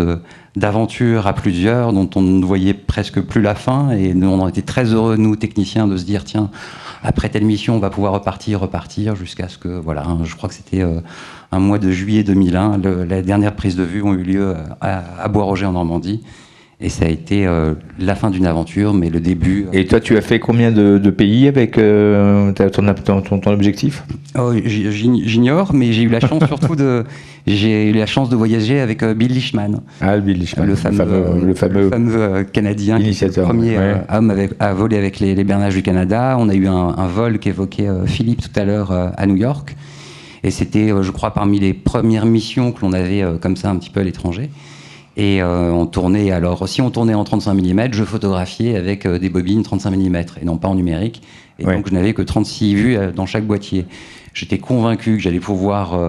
d'aventure à plusieurs dont on ne voyait presque plus la fin, et nous, on en était très heureux, nous techniciens, de se dire tiens, après telle mission on va pouvoir repartir jusqu'à ce que, voilà, je crois que c'était un mois de juillet 2001, la dernière prise de vue ont eu lieu à Bois-Roger en Normandie, et ça a été la fin d'une aventure, mais le début. Et toi, tu as fait combien de pays avec ton objectif? J'ignore, mais j'ai eu la chance surtout de voyager avec Bill Leishman. Ah, Bill Leishman, le fameux Canadien initiateur, qui était le premier homme à voler avec les bernages du Canada. On a eu un vol qu'évoquait Philippe tout à l'heure à New York, et c'était, je crois, parmi les premières missions que l'on avait comme ça un petit peu à l'étranger. Et on tournait, alors si on tournait en 35 mm, je photographiais avec des bobines 35 mm et non pas en numérique. Et donc je n'avais que 36 vues dans chaque boîtier. J'étais convaincu que j'allais pouvoir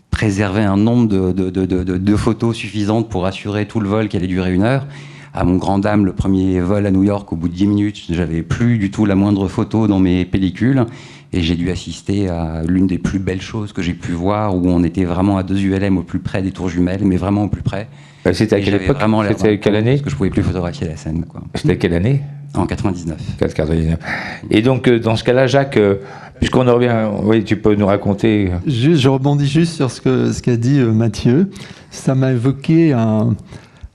préserver un nombre de photos suffisantes pour assurer tout le vol qui allait durer 1 heure. À mon grand dame, le premier vol à New York, au bout de 10 minutes, j'avais plus du tout la moindre photo dans mes pellicules. Et j'ai dû assister à l'une des plus belles choses que j'ai pu voir, où on était vraiment à 2 ULM au plus près des tours jumelles, mais vraiment au plus près. C'était à quelle époque? C'était quelle année? Parce que je pouvais plus photographier la scène, quoi. C'était quelle année? En 99. 99. Et donc, dans ce cas-là, Jacques, puisqu'on en revient, oui, tu peux nous raconter. Je rebondis juste sur ce qu'a dit Mathieu. Ça m'a évoqué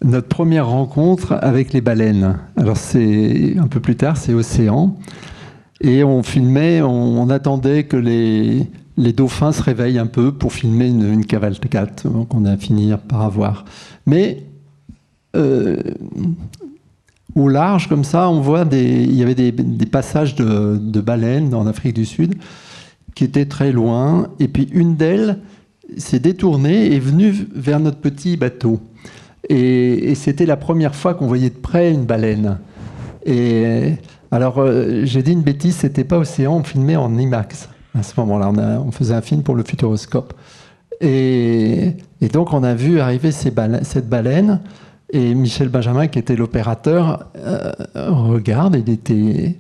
notre première rencontre avec les baleines. Alors, c'est un peu plus tard, c'est Océan. Et on filmait, on attendait que les dauphins se réveillent un peu pour filmer une cavalcade qu'on a fini par avoir. Mais au large, comme ça, on voit il y avait des passages de baleines en Afrique du Sud qui étaient très loin. Et puis une d'elles s'est détournée et est venue vers notre petit bateau. Et c'était la première fois qu'on voyait de près une baleine. Et alors, j'ai dit une bêtise, c'était pas Océan, on filmait en IMAX. À ce moment-là, on faisait un film pour le Futuroscope. Et donc, on a vu arriver cette baleine, et Michel Benjamin, qui était l'opérateur, regarde, il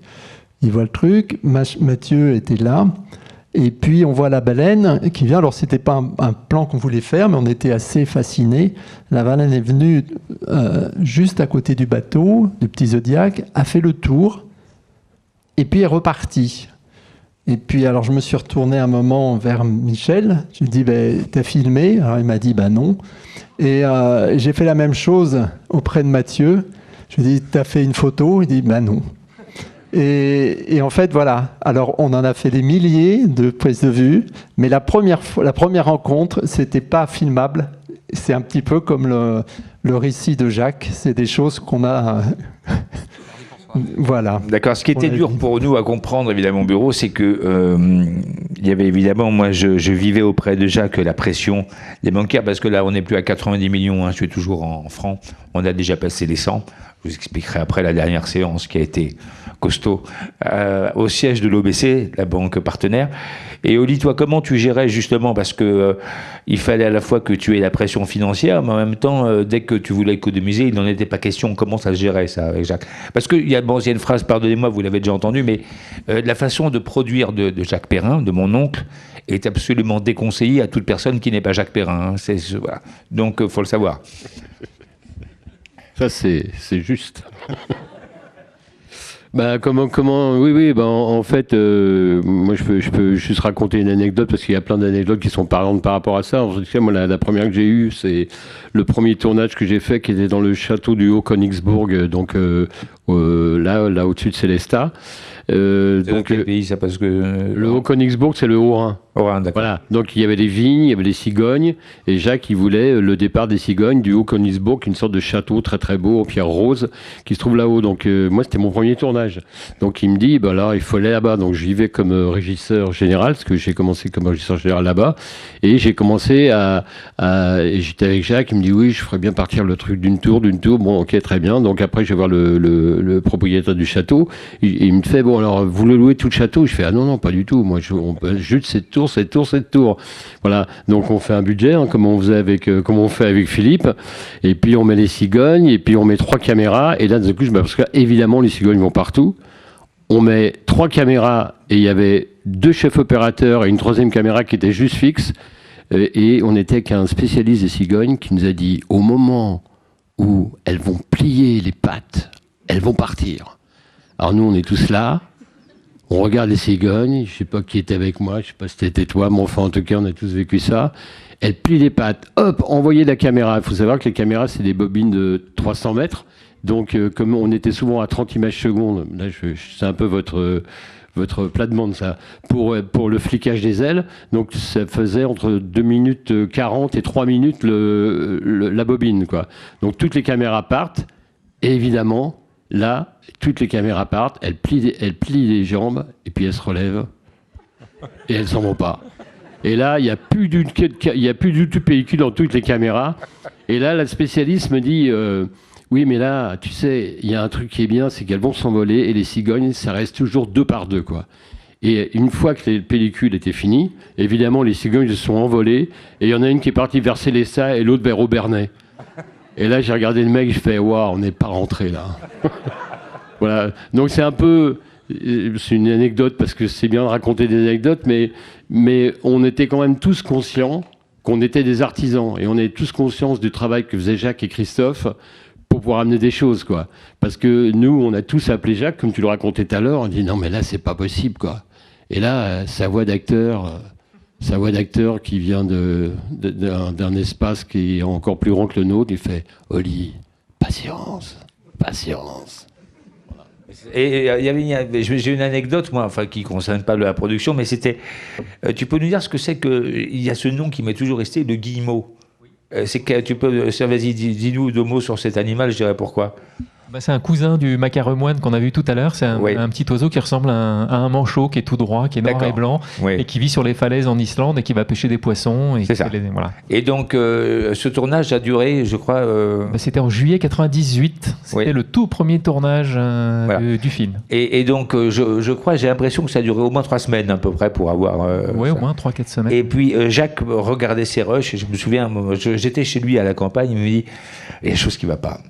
voit le truc, Mathieu était là, et puis on voit la baleine qui vient. Alors, c'était pas un plan qu'on voulait faire, mais on était assez fascinés. La baleine est venue juste à côté du bateau, du petit Zodiac, a fait le tour, et puis est repartie. Et puis, alors, je me suis retourné un moment vers Michel. Je lui ai dit, t'as filmé? Alors, il m'a dit, non. Et j'ai fait la même chose auprès de Mathieu. Je lui ai dit, t'as fait une photo? Il dit, non. Et en fait, voilà. Alors, on en a fait des milliers de prises de vue, mais la première rencontre, c'était pas filmable. C'est un petit peu comme le récit de Jacques. C'est des choses qu'on a... Voilà. D'accord. Ce qui était dur pour nous à comprendre, évidemment, au bureau, c'est que il y avait évidemment, moi, je vivais auprès de Jacques la pression des banquiers, parce que là, on n'est plus à 90 millions, hein, je suis toujours en francs, on a déjà passé les 100. Je vous expliquerai après la dernière séance qui a été costaud, au siège de l'OBC, la banque partenaire. Et Oli, toi, comment tu gérais justement, parce que il fallait à la fois que tu aies la pression financière, mais en même temps, dès que tu voulais économiser, il n'en était pas question. Comment ça se gérait, ça, avec Jacques? Parce qu'il y a une phrase, pardonnez-moi, vous l'avez déjà entendue, mais la façon de produire de Jacques Perrin, de mon oncle, est absolument déconseillée à toute personne qui n'est pas Jacques Perrin. Hein. Voilà. Donc, il faut le savoir. Ça, c'est juste. Oui, en fait, moi je peux juste raconter une anecdote parce qu'il y a plein d'anecdotes qui sont parlantes par rapport à ça. En tout cas, moi la première que j'ai eue, c'est le premier tournage que j'ai fait qui était dans le château du Haut-Königsbourg, donc là au-dessus de Célestat. Donc quel pays ça parce que le Haut-Königsbourg, c'est le Haut-Rhin. D'accord. Voilà. Donc il y avait des vignes, il y avait des cigognes, et Jacques il voulait le départ des cigognes du Haut-Königsbourg, une sorte de château très très beau en pierre rose qui se trouve là-haut. Donc moi c'était mon premier tournage. Donc il me dit là il faut aller là-bas. Donc j'y vais comme régisseur général parce que j'ai commencé comme régisseur général là-bas et j'ai commencé et j'étais avec Jacques. Il me dit oui je ferais bien partir le truc d'une tour. Bon ok très bien. Donc après je vais voir le propriétaire du château. Il me fait bon alors vous le louez tout le château. Je fais ah non pas du tout. Moi juste cette tour. Voilà. Donc on fait un budget, comme on fait avec Philippe. Et puis on met les cigognes, et puis on met 3 caméras. Et là, d'un coup, je m'aperçois qu'évidemment, les cigognes vont partout. On met 3 caméras, et il y avait 2 chefs opérateurs et une 3e caméra qui était juste fixe. Et on était avec un spécialiste des cigognes qui nous a dit, au moment où elles vont plier les pattes, elles vont partir. Alors nous, on est tous là. On regarde les cigognes, je sais pas qui était avec moi, je sais pas si c'était toi, mais enfin en tout cas on a tous vécu ça. Elle plie les pattes, hop, envoyez la caméra. Il faut savoir que les caméras c'est des bobines de 300 mètres, donc comme on était souvent à 30 images secondes, là c'est un peu votre plate-bande ça, pour le flicage des ailes, donc ça faisait entre 2 minutes 40 et 3 minutes la bobine quoi. Donc toutes les caméras partent, et évidemment, là, toutes les caméras partent, elles plient les jambes, et puis elles se relèvent, et elles s'en vont pas. Et là, il n'y a plus du tout pellicule dans toutes les caméras. Et là, la spécialiste me dit, oui, mais là, tu sais, il y a un truc qui est bien, c'est qu'elles vont s'envoler, et les cigognes, ça reste toujours 2 par 2, quoi. Et une fois que les pellicules étaient finies, évidemment, les cigognes se sont envolées, et il y en a une qui est partie vers Célestat, et l'autre vers Aubernais. Et là, j'ai regardé le mec, je fais, waouh, on n'est pas rentré là. Voilà. Donc c'est une anecdote parce que c'est bien de raconter des anecdotes, mais on était quand même tous conscients qu'on était des artisans et on est tous conscients du travail que faisaient Jacques et Christophe pour pouvoir amener des choses, quoi. Parce que nous, on a tous appelé Jacques, comme tu le racontais tout à l'heure, on dit non mais là c'est pas possible, quoi. Et là, sa voix d'acteur qui vient d'un espace qui est encore plus grand que le nôtre, il fait « Oli, patience. » Et j'ai une anecdote, moi, enfin, qui ne concerne pas la production, mais c'était... tu peux nous dire ce que c'est qu'il y a ce nom qui m'est toujours resté, de guillemot. C'est que tu peux... Vas-y, dis-nous 2 mots sur cet animal, je dirais pourquoi. C'est un cousin du macaremoine qu'on a vu tout à l'heure. C'est un petit oiseau qui ressemble à un manchot, qui est tout droit, qui est noir et blanc, et qui vit sur les falaises en Islande et qui va pêcher des poissons. C'est ça. Voilà. Et donc, ce tournage a duré, je crois... C'était en juillet 98. C'était le tout premier tournage du film. Et donc, je crois, j'ai l'impression que ça a duré au moins 3 semaines à peu près pour avoir... Oui, au moins 3-4 semaines. Et puis, Jacques regardait ses rushs, et je me souviens, j'étais chez lui à la campagne, il me dit, il y a des choses qui ne vont pas.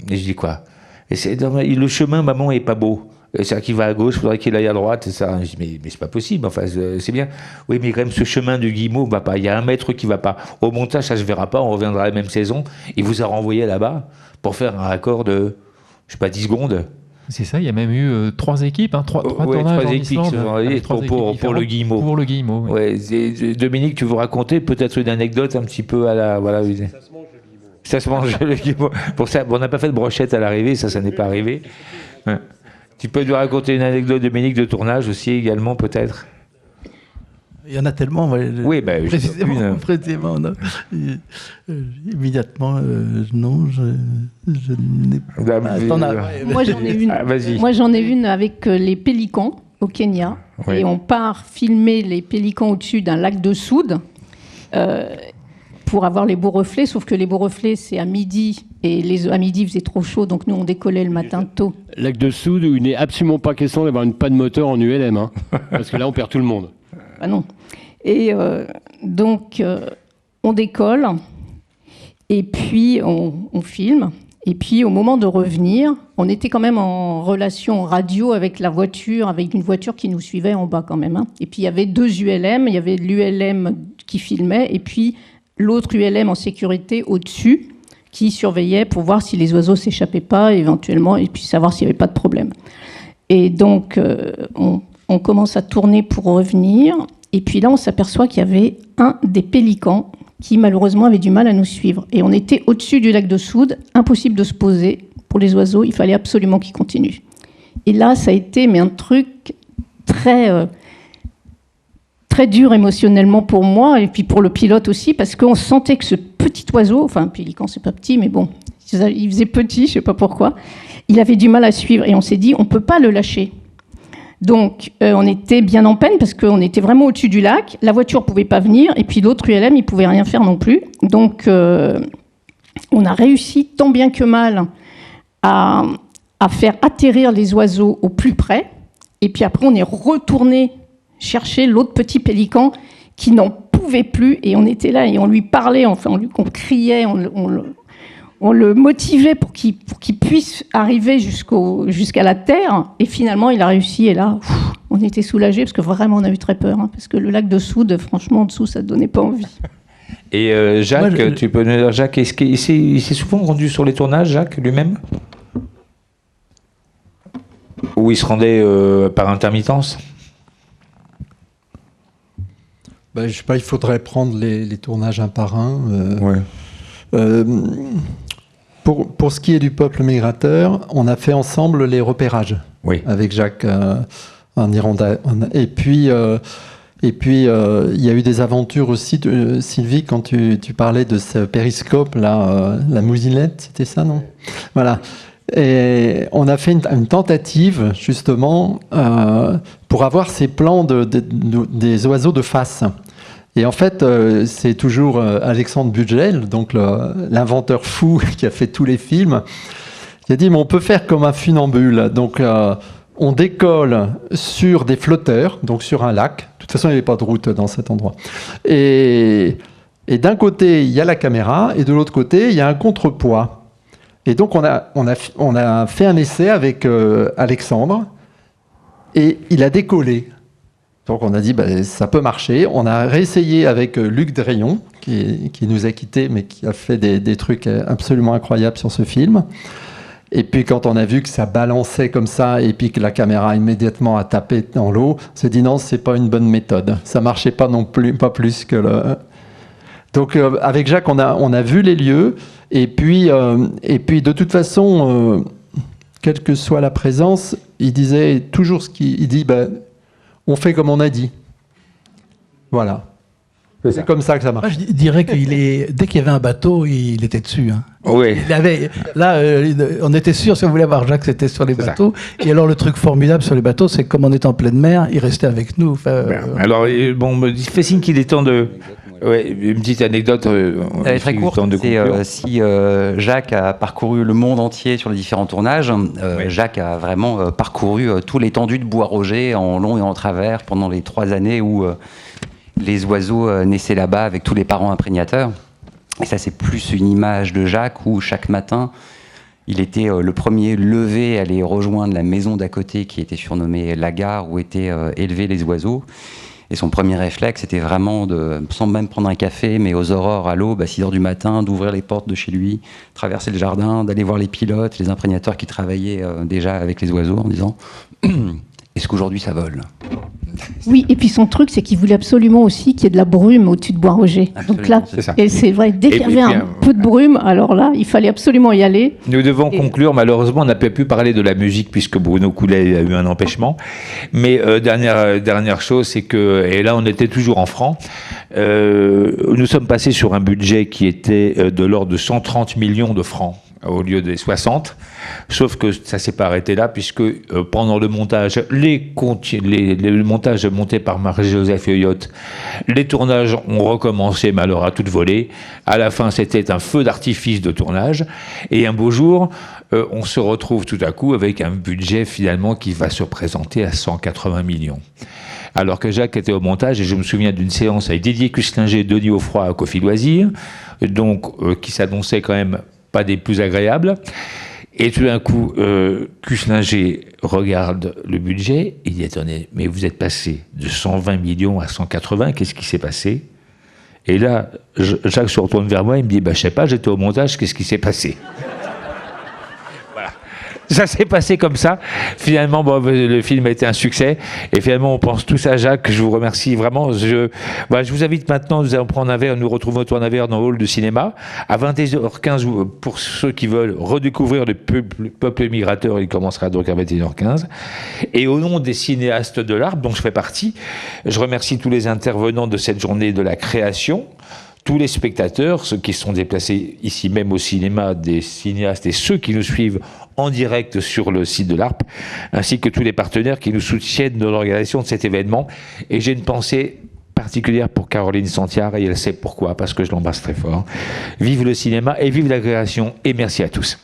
Et je dis quoi? Le chemin, maman, est pas beau. C'est-à-dire qu'il va à gauche, il faudrait qu'il aille à droite. Et ça. Je dis, mais c'est pas possible. Enfin, c'est bien. Oui, mais quand même, ce chemin de Guillemot va pas. Il y a 1 mètre qui va pas. Au montage, ça se verra pas. On reviendra la même saison. Il vous a renvoyé là-bas pour faire un raccord de, je sais pas, 10 secondes. C'est ça. Il y a même eu 3 équipes, 3 tournages en Islande. Pour le Guillemot. Pour le Guillemot. Ouais. Dominique, tu veux raconter peut-être une anecdote un petit peu à la, voilà. Ça se mange le guillemot. Pour ça, on n'a pas fait de brochette à l'arrivée, ça n'est pas arrivé. Ouais. Tu peux nous raconter une anecdote, Dominique, de tournage aussi également, peut-être? Il y en a tellement. Oui, précisément, non. Immédiatement, non, je n'ai pas. Moi, j'en ai une avec les pélicans au Kenya. Oui. Et on part filmer les pélicans au-dessus d'un lac de soude. Pour avoir les beaux reflets, sauf que les beaux reflets, c'est à midi, et à midi, il faisait trop chaud, donc nous, on décollait le matin tôt. Lac de Soude, où il n'est absolument pas question d'avoir une panne moteur en ULM, hein, parce que là, on perd tout le monde. Ah non. Et donc, on décolle, et puis on filme, et puis au moment de revenir, on était quand même en relation radio avec la voiture, avec une voiture qui nous suivait en bas quand même. Hein. Et puis, il y avait 2 ULM, il y avait l'ULM qui filmait, et puis l'autre ULM en sécurité au-dessus, qui surveillait pour voir si les oiseaux s'échappaient pas, éventuellement, et puis savoir s'il n'y avait pas de problème. Et donc, on commence à tourner pour revenir. Et puis là, on s'aperçoit qu'il y avait un des pélicans qui, malheureusement, avait du mal à nous suivre. Et on était au-dessus du lac de Soude, impossible de se poser. Pour les oiseaux, il fallait absolument qu'ils continuent. Et là, ça a été un truc très, très dur émotionnellement pour moi, et puis pour le pilote aussi, parce qu'on sentait que ce petit oiseau, enfin, un pélican, c'est pas petit, mais bon, il faisait petit, je sais pas pourquoi, il avait du mal à suivre. Et on s'est dit, on peut pas le lâcher. Donc, on était bien en peine parce qu'on était vraiment au-dessus du lac. La voiture pouvait pas venir et puis l'autre ULM, il pouvait rien faire non plus. Donc, on a réussi tant bien que mal à faire atterrir les oiseaux au plus près. Et puis après, on est retourné chercher l'autre petit pélican qui n'en pouvait plus. Et on était là et on lui parlait, enfin, on criait, on le motivait pour qu'il puisse arriver jusqu'à la terre. Et finalement, il a réussi. Et là, on était soulagés parce que vraiment, on a eu très peur. Parce que le lac de Soude, franchement, en dessous, ça ne donnait pas envie. Et Jacques, tu peux nous dire, Jacques, est-ce qu'il s'est souvent rendu sur les tournages, Jacques, lui-même? Ou il se rendait par intermittence? Je sais pas, il faudrait prendre les tournages un par un. Ouais. Pour ce qui est du peuple migrateur, on a fait ensemble les repérages avec Jacques en Irlande. Et puis, il y a eu des aventures aussi, Sylvie, quand tu parlais de ce périscope, là, la moulinette, c'était ça, non? Voilà. Et on a fait une tentative, justement, pour avoir ces plans des oiseaux de face. Et en fait, c'est toujours Alexandre Bugel, donc l'inventeur fou qui a fait tous les films, qui a dit, mais on peut faire comme un funambule. Donc, on décolle sur des flotteurs, donc sur un lac. De toute façon, il n'y avait pas de route dans cet endroit. Et d'un côté, il y a la caméra, et de l'autre côté, il y a un contrepoids. Et donc, on a fait un essai avec Alexandre, et il a décollé. Donc on a dit, ça peut marcher. On a réessayé avec Luc Drayon, qui nous a quittés, mais qui a fait des trucs absolument incroyables sur ce film. Et puis quand on a vu que ça balançait comme ça, et puis que la caméra immédiatement a tapé dans l'eau, on s'est dit non, c'est pas une bonne méthode. Ça marchait pas non plus, pas plus que le... Donc avec Jacques, on a vu les lieux, et puis de toute façon, quelle que soit la présence, il disait toujours il dit, on fait comme on a dit. Voilà. C'est comme ça que ça marche. Moi, je dirais dès qu'il y avait un bateau, il était dessus. Hein. Oui. On était sûr, si on voulait avoir Jacques, c'était sur les bateaux. Ça. Et alors, le truc formidable sur les bateaux, c'est que comme on est en pleine mer, il restait avec nous. Alors, me fait signe qu'il est temps de... Ouais, une petite anecdote. Très courte, c'est si Jacques a parcouru le monde entier sur les différents tournages, Jacques a vraiment parcouru tout l'étendue de Bois-Roger en long et en travers pendant les 3 années où les oiseaux naissaient là-bas avec tous les parents imprégnateurs. Et ça, c'est plus une image de Jacques où chaque matin, il était le premier levé à aller rejoindre la maison d'à côté qui était surnommée la gare où étaient élevés les oiseaux. Et son premier réflexe, c'était vraiment, sans même prendre un café, mais aux aurores, à l'aube, à 6 heures du matin, d'ouvrir les portes de chez lui, traverser le jardin, d'aller voir les pilotes, les imprégnateurs qui travaillaient déjà avec les oiseaux en disant « Est-ce qu'aujourd'hui ça vole ?» Oui, et puis son truc, c'est qu'il voulait absolument aussi qu'il y ait de la brume au-dessus de Bois-Roger. Donc là, et c'est vrai, dès qu'il y avait un peu de brume, alors là, il fallait absolument y aller. Nous devons conclure. Malheureusement, on n'a pas pu parler de la musique puisque Bruno Coulet a eu un empêchement. Mais dernière chose, c'est que, et là, on était toujours en francs, nous sommes passés sur un budget qui était de l'ordre de 130 millions de francs au lieu des 60, sauf que ça s'est pas arrêté là, puisque pendant le montage, le montage monté par Marie-Joseph Yoyotte, les tournages ont recommencé, mais alors à toute volée. À la fin, c'était un feu d'artifice de tournage, et un beau jour, on se retrouve tout à coup avec un budget finalement qui va se présenter à 180 millions. Alors que Jacques était au montage, et je me souviens d'une séance avec Didier Cuslinger, Denis Offroy à Coffee Loisirs, donc qui s'annonçait quand même pas des plus agréables. Et tout d'un coup, Cuslinger regarde le budget, et il est étonné. Mais vous êtes passé de 120 millions à 180, qu'est-ce qui s'est passé? Et là, Jacques se retourne vers moi, il me dit, je sais pas, j'étais au montage, qu'est-ce qui s'est passé? Voilà. Ça s'est passé comme ça. Finalement, bon, le film a été un succès. Et finalement, on pense tous à Jacques. Je vous remercie vraiment. Je vous invite maintenant, nous allons prendre un verre. Nous retrouvons autour d'un verre dans le hall de cinéma. À 21h15, pour ceux qui veulent redécouvrir le peuple migrateur, il commencera donc à 21h15. Et au nom des cinéastes de l'Arpe, dont je fais partie, je remercie tous les intervenants de cette journée de la création, tous les spectateurs, ceux qui sont déplacés ici même au cinéma, des cinéastes et ceux qui nous suivent en direct sur le site de l'Arpe, ainsi que tous les partenaires qui nous soutiennent dans l'organisation de cet événement. Et j'ai une pensée particulière pour Caroline Santiard, et elle sait pourquoi, parce que je l'embrasse très fort. Vive le cinéma et vive la création, et merci à tous.